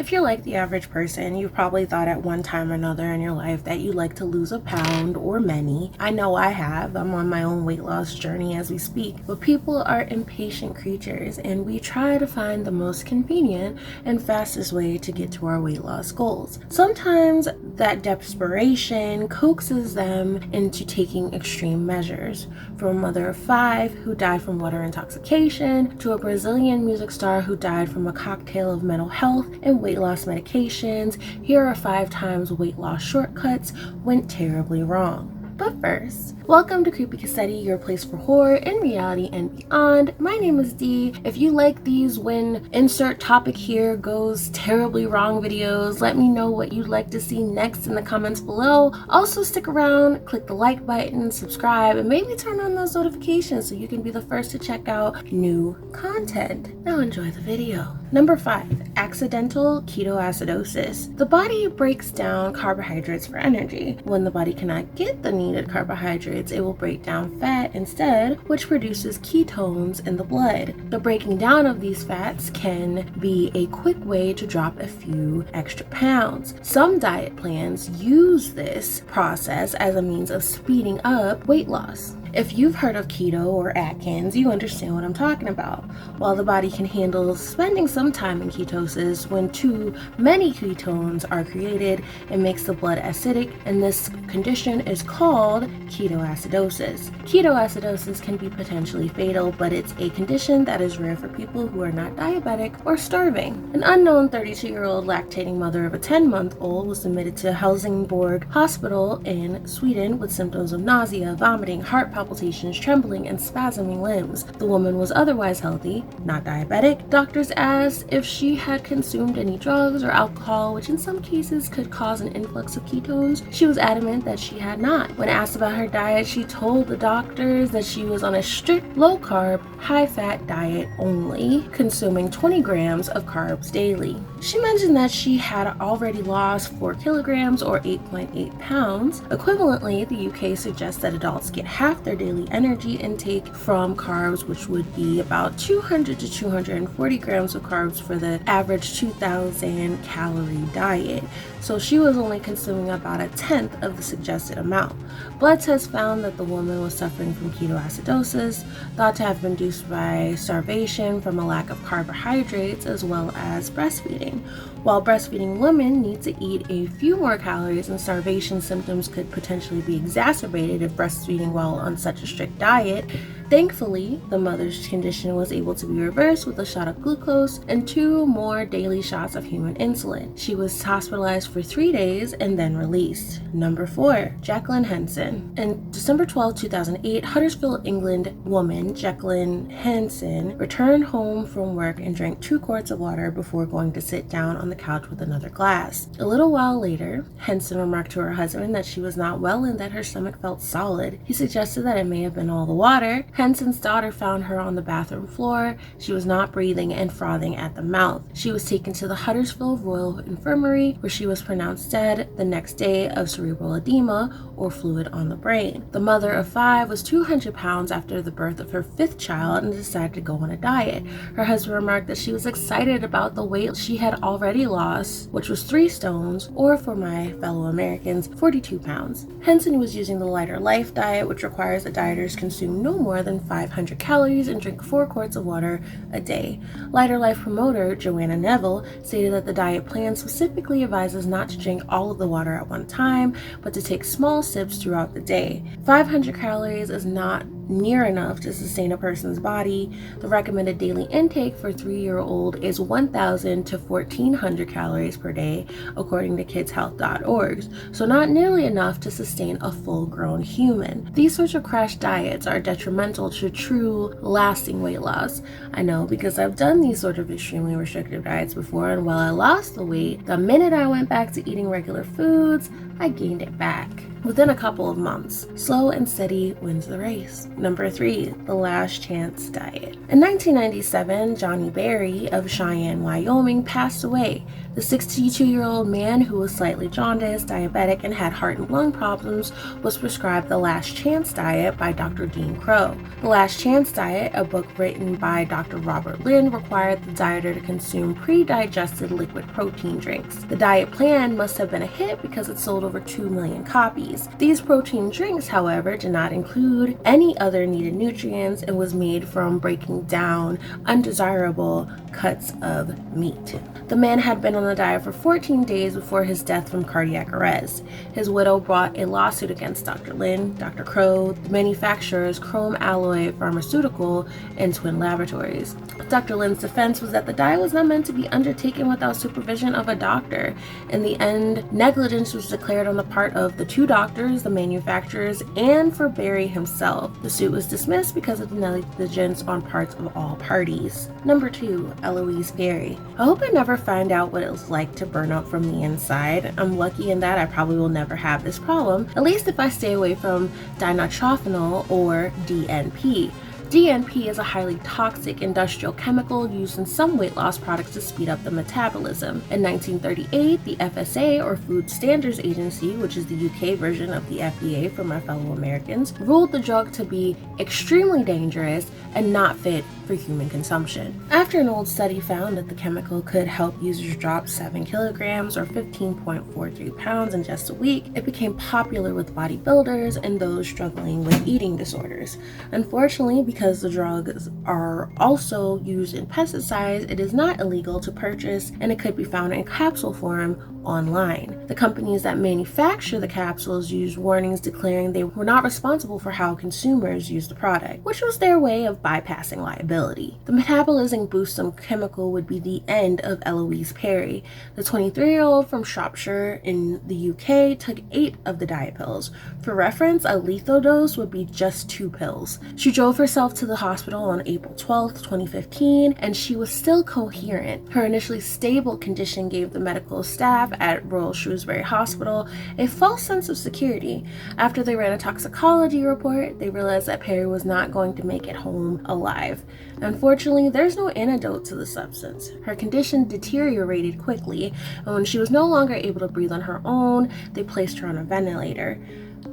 If you're like the average person, you've probably thought at one time or another in your life that you'd like to lose a pound or many. I know I have. I'm on my own weight loss journey as we speak. But people are impatient creatures, and we try to find the most convenient and fastest way to get to our weight loss goals. Sometimes that desperation coaxes them into taking extreme measures. From a mother of 5 who died from water intoxication to a Brazilian music star who died from a cocktail of mental health and weight loss medications, here are 5 times weight loss shortcuts went terribly wrong. But first, welcome to Creepycasettiyt, your place for horror in reality and beyond. My name is Dee. If you like these when insert topic here goes terribly wrong videos, let me know what you'd like to see next in the comments below. Also stick around, click the like button, subscribe, and maybe turn on those notifications so you can be the first to check out new content. Now enjoy the video. Number 5, accidental ketoacidosis. The body breaks down carbohydrates for energy. When the body cannot get the needed carbohydrates, it will break down fat instead, which produces ketones in the blood. The breaking down of these fats can be a quick way to drop a few extra pounds. Some diet plans use this process as a means of speeding up weight loss. If you've heard of keto or Atkins, you understand what I'm talking about. While the body can handle spending some time in ketosis, when too many ketones are created, it makes the blood acidic, and this condition is called ketoacidosis. Ketoacidosis can be potentially fatal, but it's a condition that is rare for people who are not diabetic or starving. An unknown 32-year-old lactating mother of a 10-month-old was admitted to Helsingborg Hospital in Sweden with symptoms of nausea, vomiting, heart palpitations, trembling, and spasming limbs. The woman was otherwise healthy, not diabetic. Doctors asked if she had consumed any drugs or alcohol, which in some cases could cause an influx of ketones. She was adamant that she had not. When asked about her diet, she told the doctors that she was on a strict low-carb, high-fat diet only, consuming 20 grams of carbs daily. She mentioned that she had already lost 4 kilograms or 8.8 pounds. Equivalently, the UK suggests that adults get half their daily energy intake from carbs, which would be about 200 to 240 grams of carbs for the average 2,000 calorie diet. So she was only consuming about a tenth of the suggested amount. Blood tests found that the woman was suffering from ketoacidosis, thought to have been induced by starvation from a lack of carbohydrates as well as breastfeeding. While breastfeeding women need to eat a few more calories, and starvation symptoms could potentially be exacerbated if breastfeeding while on such a strict diet, thankfully, the mother's condition was able to be reversed with a shot of glucose and 2 more daily shots of human insulin. She was hospitalized for 3 days and then released. Number 4, Jacqueline Henson. On December 12, 2008, Huddersfield, England woman Jacqueline Henson returned home from work and drank 2 quarts of water before going to sit down on the couch with another glass. A little while later, Henson remarked to her husband that she was not well and that her stomach felt solid. He suggested that it may have been all the water. Henson's daughter found her on the bathroom floor. She was not breathing and frothing at the mouth. She was taken to the Huddersfield Royal Infirmary, where she was pronounced dead the next day of cerebral edema or fluid on the brain. The mother of 5 was 200 pounds after the birth of her 5th child and decided to go on a diet. Her husband remarked that she was excited about the weight she had already lost, which was 3 stones, or for my fellow Americans, 42 pounds. Henson was using the Lighter Life diet, which requires that dieters consume no more than 500 calories and drink 4 quarts of water a day. Lighter Life promoter Joanna Neville stated that the diet plan specifically advises not to drink all of the water at one time, but to take small sips throughout the day. 500 calories is not near enough to sustain a person's body. The recommended daily intake for 3-year-old is 1,000 to 1,400 calories per day, according to kidshealth.org, so not nearly enough to sustain a full-grown human. These sorts of crash diets are detrimental to true, lasting weight loss. I know, because I've done these sort of extremely restrictive diets before, and while I lost the weight, the minute I went back to eating regular foods, I gained it back within a couple of months. Slow and steady wins the race. Number 3, the last chance diet. In 1997, Johnny Berry of Cheyenne, Wyoming passed away. The 62-year-old man, who was slightly jaundiced, diabetic, and had heart and lung problems, was prescribed the Last Chance diet by Dr. Dean Crow. The Last Chance diet, a book written by Dr. Robert Lynn, required the dieter to consume pre-digested liquid protein drinks. The diet plan must have been a hit because it sold over 2 million copies. These protein drinks, however, did not include any other needed nutrients and was made from breaking down undesirable cuts of meat. The man had been on the diet for 14 days before his death from cardiac arrest. His widow brought a lawsuit against Dr. Lynn, Dr. Crow, the manufacturers Chrome Alloy Pharmaceutical, and Twin Laboratories. Dr. Lynn's defense was that the diet was not meant to be undertaken without supervision of a doctor. In the end, negligence was declared on the part of the 2 doctors, the manufacturers, and for Barry himself. The suit was dismissed because of the negligence on parts of all parties. Number 2, Eloise Parry. I hope I never find out what it was like to burn up from the inside. I'm lucky in that I probably will never have this problem, at least if I stay away from dinitrophenol or DNP. DNP is a highly toxic industrial chemical used in some weight loss products to speed up the metabolism. In 1938, the FSA, or Food Standards Agency, which is the UK version of the FDA for my fellow Americans, ruled the drug to be extremely dangerous and not fit for human consumption. After an old study found that the chemical could help users drop 7 kilograms or 15.43 pounds in just a week, it became popular with bodybuilders and those struggling with eating disorders. Unfortunately, because the drugs are also used in pesticides, it is not illegal to purchase, and it could be found in capsule form online. The companies that manufacture the capsules used warnings declaring they were not responsible for how consumers use the product, which was their way of bypassing liability. The metabolizing boost chemical would be the end of Eloise Parry. The 23-year-old from Shropshire in the UK took 8 of the diet pills. For reference, a lethal dose would be just 2 pills. She drove herself to the hospital on April 12, 2015, and she was still coherent. Her initially stable condition gave the medical staff at Royal Shrewsbury Hospital a false sense of security. After they ran a toxicology report, they realized that Parry was not going to make it home alive. Unfortunately, there's no antidote to the substance. Her condition deteriorated quickly, and when she was no longer able to breathe on her own, they placed her on a ventilator.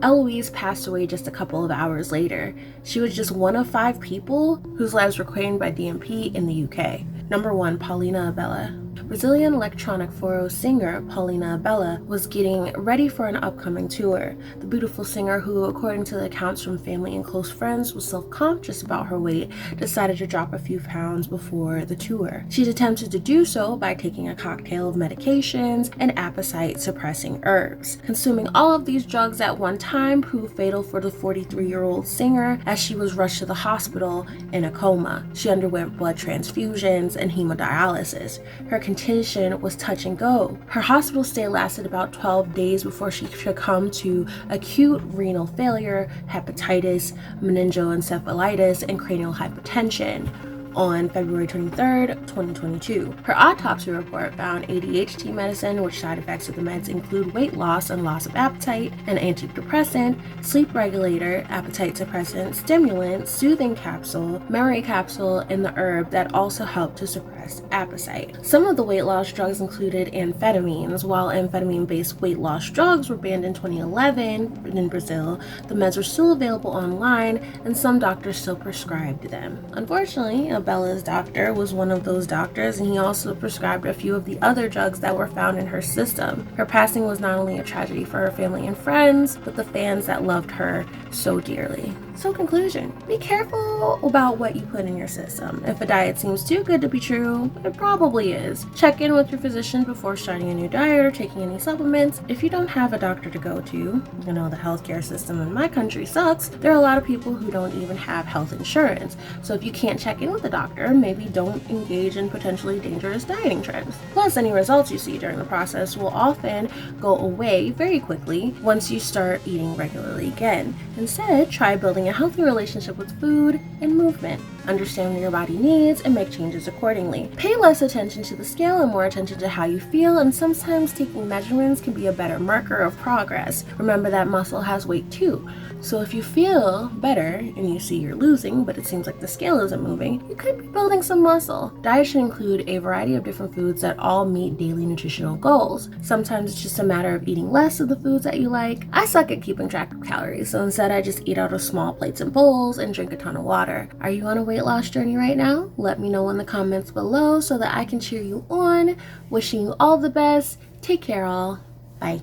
Eloise passed away just a couple of hours later. She was just one of 5 people whose lives were claimed by DNP in the UK. Number 1, Paulinha Abelha. Brazilian electronic forró singer Paulinha Abelha was getting ready for an upcoming tour. The beautiful singer, who according to the accounts from family and close friends was self-conscious about her weight, decided to drop a few pounds before the tour. She'd attempted to do so by taking a cocktail of medications and appetite-suppressing herbs. Consuming all of these drugs at one time proved fatal for the 43-year-old singer, as she was rushed to the hospital in a coma. She underwent blood transfusions and hemodialysis. Her condition was touch and go. Her hospital stay lasted about 12 days before she succumbed to acute renal failure, hepatitis, meningoencephalitis, and cranial hypertension on February 23, 2022. Her autopsy report found ADHD medicine, which side effects of the meds include weight loss and loss of appetite, an antidepressant, sleep regulator, appetite suppressant, stimulant, soothing capsule, memory capsule, and the herb that also helped to suppress appetite. Some of the weight loss drugs included amphetamines. While amphetamine-based weight loss drugs were banned in 2011 in Brazil, the meds were still available online, and some doctors still prescribed them. Unfortunately, Abelha's doctor was one of those doctors, and he also prescribed a few of the other drugs that were found in her system. Her passing was not only a tragedy for her family and friends, but the fans that loved her so dearly. So conclusion, be careful about what you put in your system. If a diet seems too good to be true, it probably is. Check in with your physician before starting a new diet or taking any supplements. If you don't have a doctor to go to, you know the healthcare system in my country sucks, there are a lot of people who don't even have health insurance. So if you can't check in with a doctor, maybe don't engage in potentially dangerous dieting trends. Plus, any results you see during the process will often go away very quickly once you start eating regularly again. Instead, try building a healthy relationship with food and movement. understand what your body needs, and make changes accordingly. Pay less attention to the scale and more attention to how you feel, and sometimes taking measurements can be a better marker of progress. Remember that muscle has weight too. So if you feel better and you see you're losing, but it seems like the scale isn't moving, you could be building some muscle. Diet should include a variety of different foods that all meet daily nutritional goals. Sometimes it's just a matter of eating less of the foods that you like. I suck at keeping track of calories, so instead I just eat out of small plates and bowls and drink a ton of water. Are you on a weight loss journey right now? Let me know in the comments below so that I can cheer you on. Wishing you all the best. Take care all. Bye.